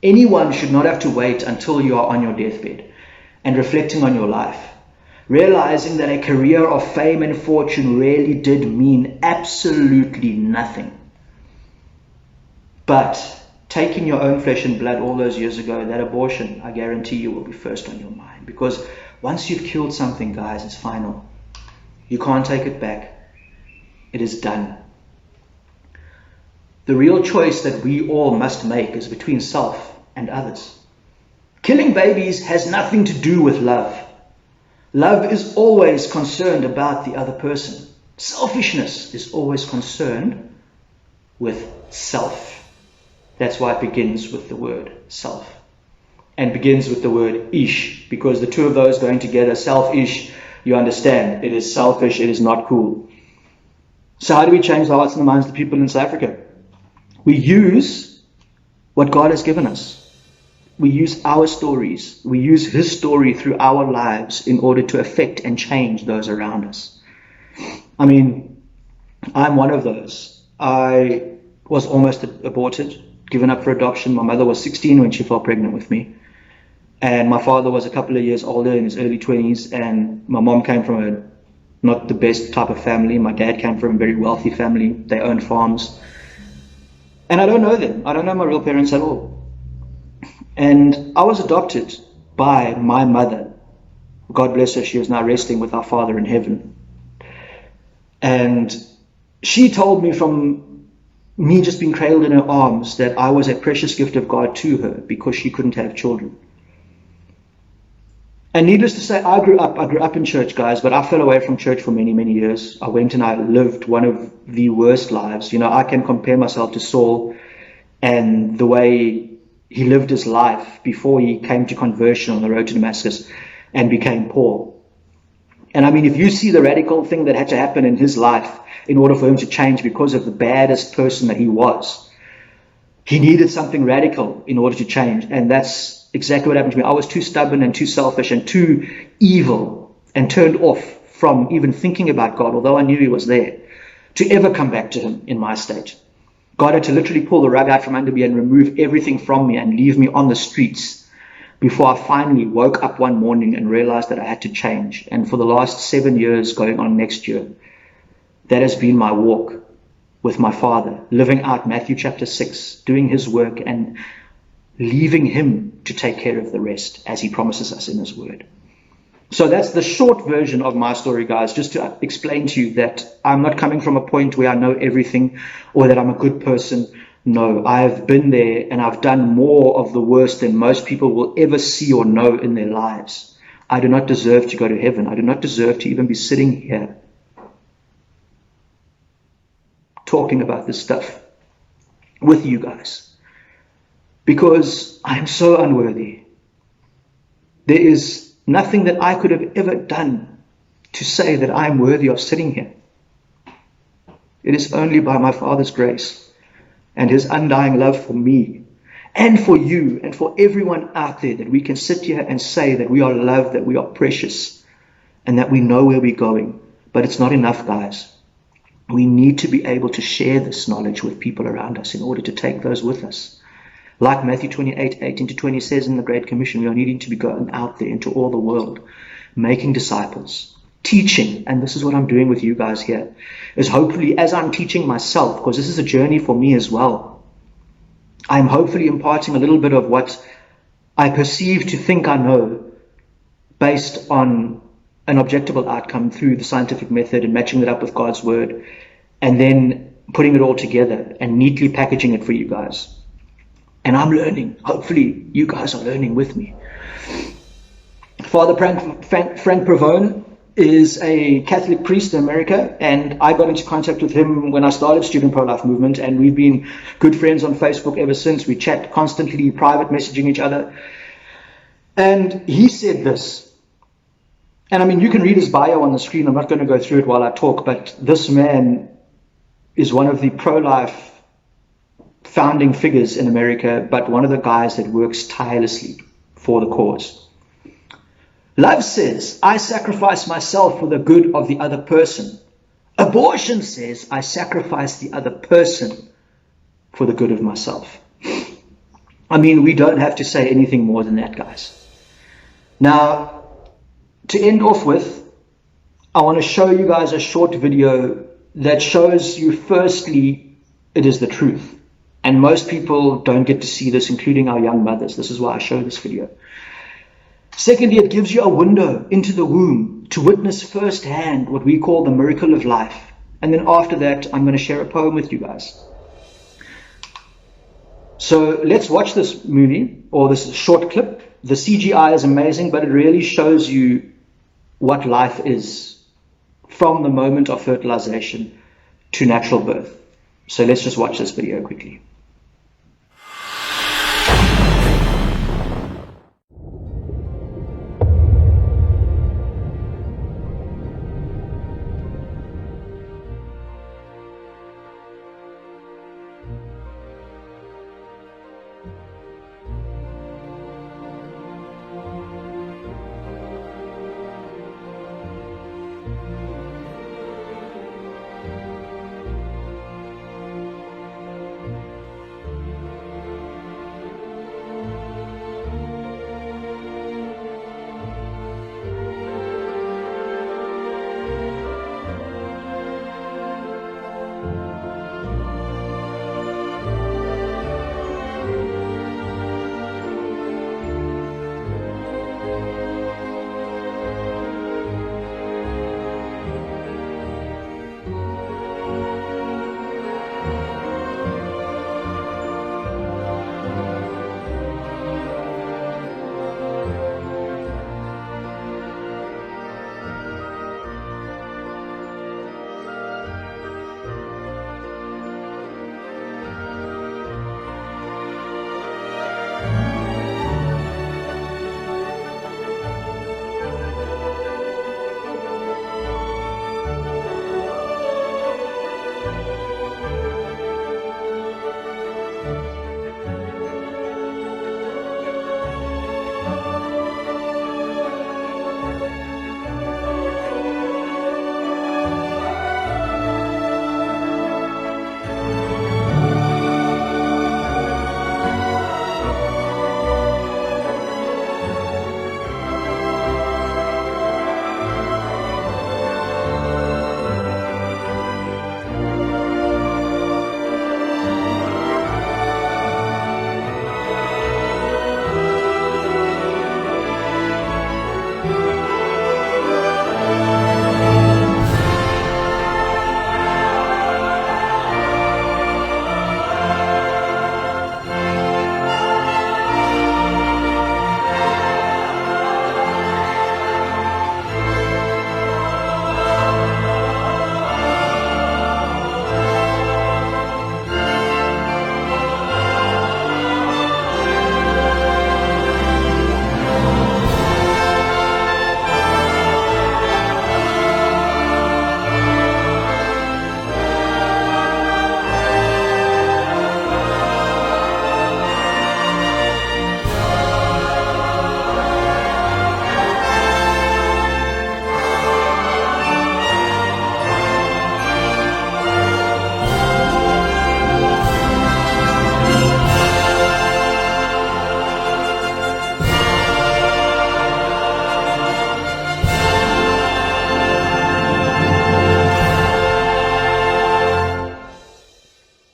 Anyone should not have to wait until you are on your deathbed and reflecting on your life, realizing that a career of fame and fortune really did mean absolutely nothing. But taking your own flesh and blood all those years ago, that abortion, I guarantee you, will be first on your mind. Because once you've killed something, guys, it's final. You can't take it back. It is done. The real choice that we all must make is between self and others. Killing babies has nothing to do with love. Love is always concerned about the other person. Selfishness is always concerned with self. That's why it begins with the word self. And begins with the word ish, because the two of those going together, selfish, you understand, it is selfish, it is not cool. So how do we change the hearts and the minds of the people in South Africa? We use what God has given us. We use our stories. We use His story through our lives in order to affect and change those around us. I mean, I'm one of those. I was almost aborted, given up for adoption. My mother was 16 when she fell pregnant with me. And my father was a couple of years older, in his early 20s. And my mom came from not the best type of family. My dad came from a very wealthy family. They owned farms. And I don't know them. I don't know my real parents at all. And I was adopted by my mother. God bless her, she is now resting with our Father in heaven. And she told me from me just being cradled in her arms that I was a precious gift of God to her because she couldn't have children. And needless to say, I grew up in church, guys, but I fell away from church for many, many years. I went and I lived one of the worst lives. You know, I can compare myself to Saul and the way he lived his life before he came to conversion on the road to Damascus and became Paul. And I mean, if you see the radical thing that had to happen in his life in order for him to change because of the baddest person that he was, he needed something radical in order to change. And that's exactly what happened to me. I was too stubborn and too selfish and too evil and turned off from even thinking about God, although I knew He was there, to ever come back to Him in my state. God had to literally pull the rug out from under me and remove everything from me and leave me on the streets before I finally woke up one morning and realized that I had to change. And for the last 7 years, going on next year, that has been my walk with my Father, living out Matthew chapter 6, doing His work and leaving Him to take care of the rest as He promises us in His word. So that's the short version of my story, guys, just to explain to you that I'm not coming from a point where I know everything or that I'm a good person. No, I've been there and I've done more of the worst than most people will ever see or know in their lives. I do not deserve to go to heaven. I do not deserve to even be sitting here talking about this stuff with you guys. Because I am so unworthy. There is nothing that I could have ever done to say that I am worthy of sitting here. It is only by my Father's grace and His undying love for me and for you and for everyone out there that we can sit here and say that we are loved, that we are precious, and that we know where we're going. But it's not enough, guys. We need to be able to share this knowledge with people around us in order to take those with us. Like Matthew 28:18-20 says in the Great Commission, we are needing to be going out there into all the world, making disciples, teaching, and this is what I'm doing with you guys here, is hopefully as I'm teaching myself, because this is a journey for me as well, I'm hopefully imparting a little bit of what I perceive to think I know based on an objectable outcome through the scientific method and matching it up with God's word, and then putting it all together and neatly packaging it for you guys. And I'm learning. Hopefully you guys are learning with me. Father Frank Provone is a Catholic priest in America, and I got into contact with him when I started Student Pro-Life Movement, and we've been good friends on Facebook ever since. We chat constantly, private messaging each other. And he said this, and I mean, you can read his bio on the screen. I'm not going to go through it while I talk, but this man is one of the pro-life founding figures in America, but one of the guys that works tirelessly for the cause. Love says, I sacrifice myself for the good of the other person. Abortion says, I sacrifice the other person for the good of myself. I mean, we don't have to say anything more than that, guys. Now, to end off with, I want to show you guys a short video that shows you, firstly, it is the truth. And most people don't get to see this, including our young mothers. This is why I show this video. Secondly, it gives you a window into the womb to witness firsthand what we call the miracle of life. And then after that, I'm going to share a poem with you guys. So let's watch this movie, or this short clip. The CGI is amazing, but it really shows you what life is from the moment of fertilization to natural birth. So let's just watch this video quickly.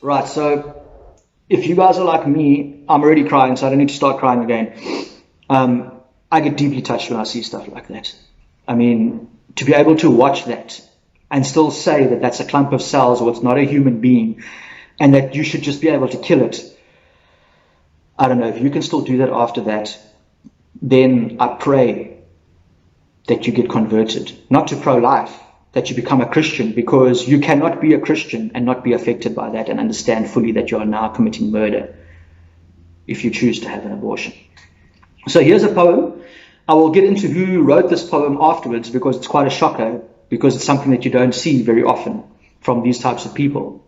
Right, so if you guys are like me, I'm already crying, so I don't need to start crying again. I get deeply touched when I see stuff like that. I mean, to be able to watch that and still say that that's a clump of cells or it's not a human being and that you should just be able to kill it. I don't know, if you can still do that after that, then I pray that you get converted, not to pro-life, that you become a Christian, because you cannot be a Christian and not be affected by that and understand fully that you are now committing murder if you choose to have an abortion. So here's a poem. I will get into who wrote this poem afterwards because it's quite a shocker, because it's something that you don't see very often from these types of people.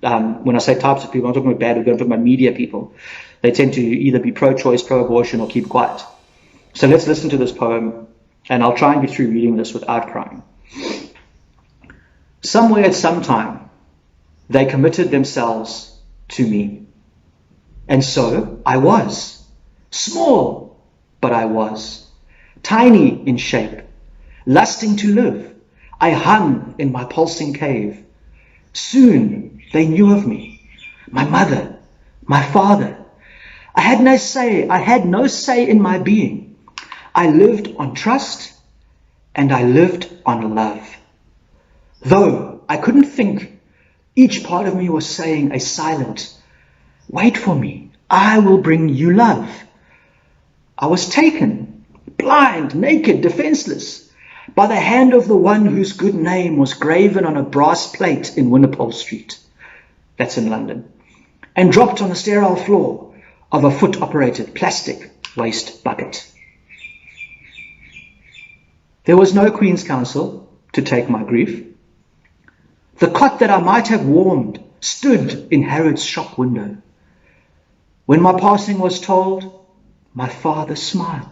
When I say types of people, I'm talking about bad, I'm talking about media people. They tend to either be pro-choice, pro-abortion, or keep quiet. So let's listen to this poem, and I'll try and get through reading this without crying. Somewhere at some time, they committed themselves to me. And so I was. Small, but I was. Tiny in shape. Lusting to live. I hung in my pulsing cave. Soon they knew of me. My mother, my father. I had no say in my being. I lived on trust and I lived on love. Though I couldn't think, each part of me was saying a silent, wait for me, I will bring you love. I was taken, blind, naked, defenseless, by the hand of the one whose good name was graven on a brass plate in Winnipole Street, that's in London, and dropped on the sterile floor of a foot-operated plastic waste bucket. There was no Queen's Counsel to take my grief. The cot that I might have warmed stood in Harrod's shop window. When my passing was told, my father smiled.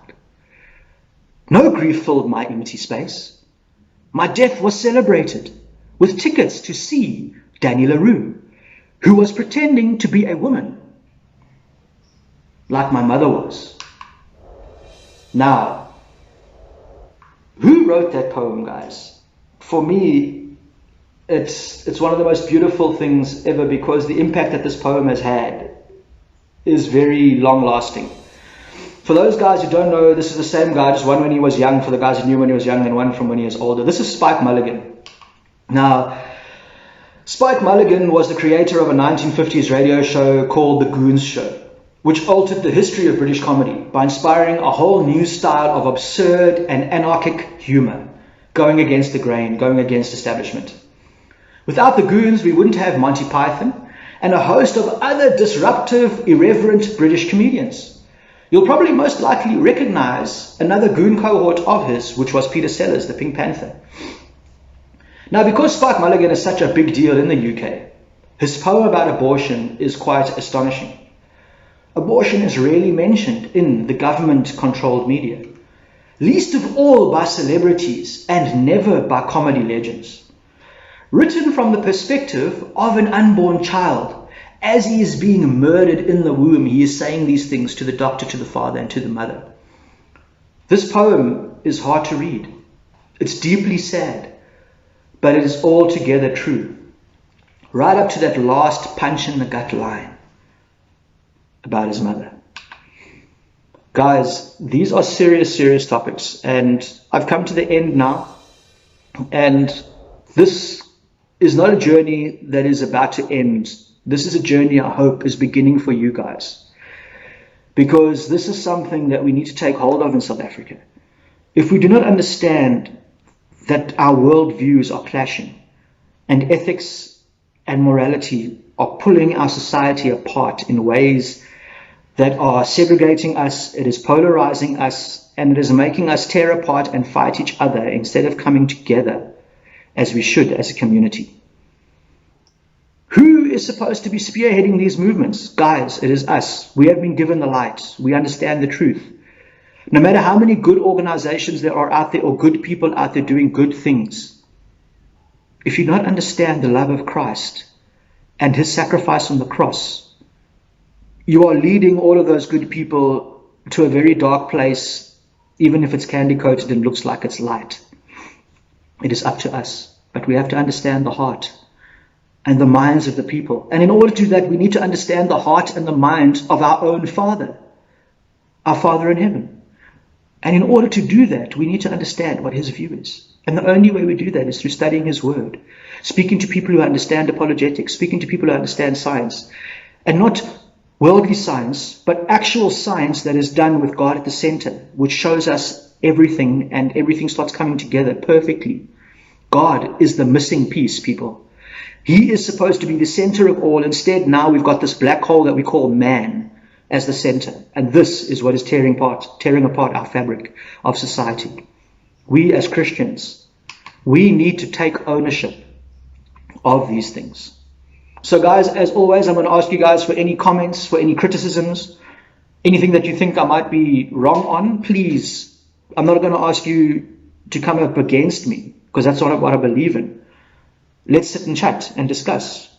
No grief filled my empty space. My death was celebrated with tickets to see Danny LaRue, who was pretending to be a woman, like my mother was. Now, who wrote that poem, guys? For me, it's one of the most beautiful things ever, because the impact that this poem has had is very long-lasting. For those guys who don't know, this is the same guy, just one when he was young, for the guys who knew when he was young, and one from when he was older. This is Spike Mulligan. Now, Spike Mulligan was the creator of a 1950s radio show called The Goons Show, which altered the history of British comedy by inspiring a whole new style of absurd and anarchic humor, going against the grain, going against establishment. Without the Goons, we wouldn't have Monty Python and a host of other disruptive, irreverent British comedians. You'll probably most likely recognize another Goon cohort of his, which was Peter Sellers, the Pink Panther. Now, because Spike Mulligan is such a big deal in the UK, his poem about abortion is quite astonishing. Abortion is rarely mentioned in the government-controlled media, least of all by celebrities and never by comedy legends. Written from the perspective of an unborn child, as he is being murdered in the womb, he is saying these things to the doctor, to the father, and to the mother. This poem is hard to read. It's deeply sad, but it is altogether true. Right up to that last punch-in-the-gut line about his mother. Guys, these are serious, serious topics, and I've come to the end now, and this is not a journey that is about to end. This is a journey I hope is beginning for you guys, because this is something that we need to take hold of in South Africa. If we do not understand that our worldviews are clashing and ethics and morality are pulling our society apart in ways that are segregating us, it is polarizing us, and it is making us tear apart and fight each other instead of coming together as we should as a community. Who is supposed to be spearheading these movements? Guys, it is us. We have been given the light. We understand the truth. No matter how many good organizations there are out there or good people out there doing good things, if you don't understand the love of Christ and his sacrifice on the cross, you are leading all of those good people to a very dark place, even if it's candy coated and looks like it's light. It is up to us, but we have to understand the heart and the minds of the people. And in order to do that, we need to understand the heart and the mind of our own Father, our Father in heaven. And in order to do that, we need to understand what his view is. And the only way we do that is through studying his word, speaking to people who understand apologetics, speaking to people who understand science, and not worldly science, but actual science that is done with God at the center, which shows us everything, and everything starts coming together perfectly. God is the missing piece, people. He is supposed to be the center of all. Instead, now we've got this black hole that we call man as the center. And this is what is tearing apart our fabric of society. We as Christians, we need to take ownership of these things. So guys, as always, I'm going to ask you guys for any comments, for any criticisms, anything that you think I might be wrong on, please. I'm not going to ask you to come up against me, because that's not what I believe in. Let's sit and chat and discuss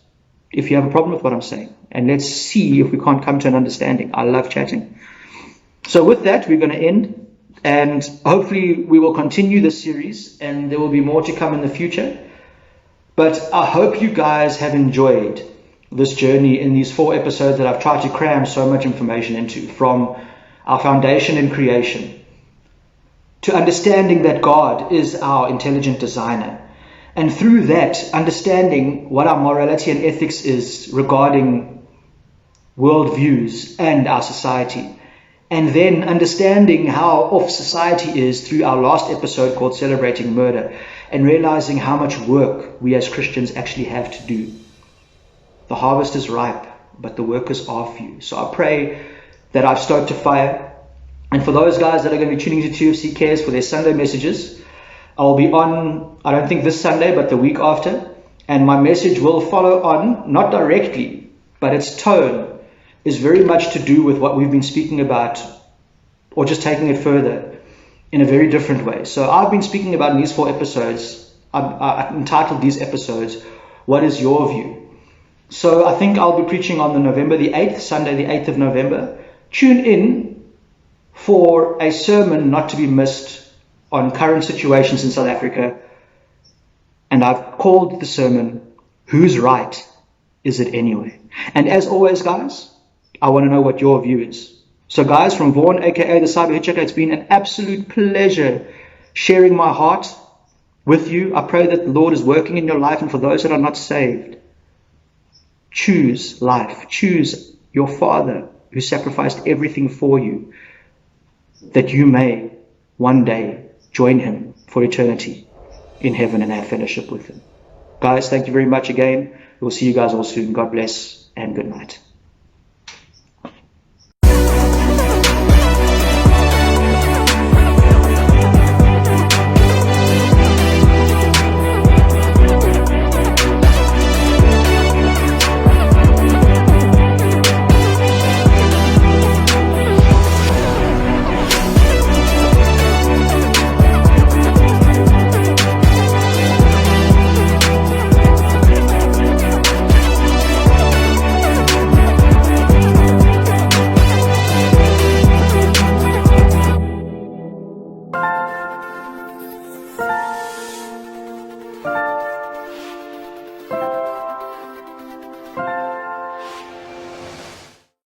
if you have a problem with what I'm saying. And let's see if we can't come to an understanding. I love chatting. So with that, we're going to end. And hopefully we will continue this series. And there will be more to come in the future. But I hope you guys have enjoyed this journey in these 4 episodes that I've tried to cram so much information into. From our foundation in creation, to understanding that God is our intelligent designer. And through that, understanding what our morality and ethics is regarding worldviews and our society. And then understanding how off society is through our last episode called Celebrating Murder, and realizing how much work we as Christians actually have to do. The harvest is ripe, but the workers are few. So I pray that I've stoked a fire. And for those guys that are going to be tuning into 2FC Cares for their Sunday messages, I'll be on, I don't think this Sunday, but the week after. And my message will follow on, not directly, but its tone is very much to do with what we've been speaking about, or just taking it further in a very different way. So I've been speaking about in these 4 episodes, I've entitled these episodes, What is Your View? So I think I'll be preaching on the November the 8th, Sunday the 8th of November. Tune in for a sermon not to be missed on current situations in South Africa. And I've called the sermon, Whose Right Is It Anyway? And as always, guys, I want to know what your view is. So guys, from Vaughan, aka the Cyber Hitchhiker, it's been an absolute pleasure sharing my heart with you. I pray that the Lord is working in your life, and for those that are not saved, choose life. Choose your Father who sacrificed everything for you, that you may one day join him for eternity in heaven and have fellowship with him. Guys, thank you very much again. We'll see you guys all soon. God bless and good night.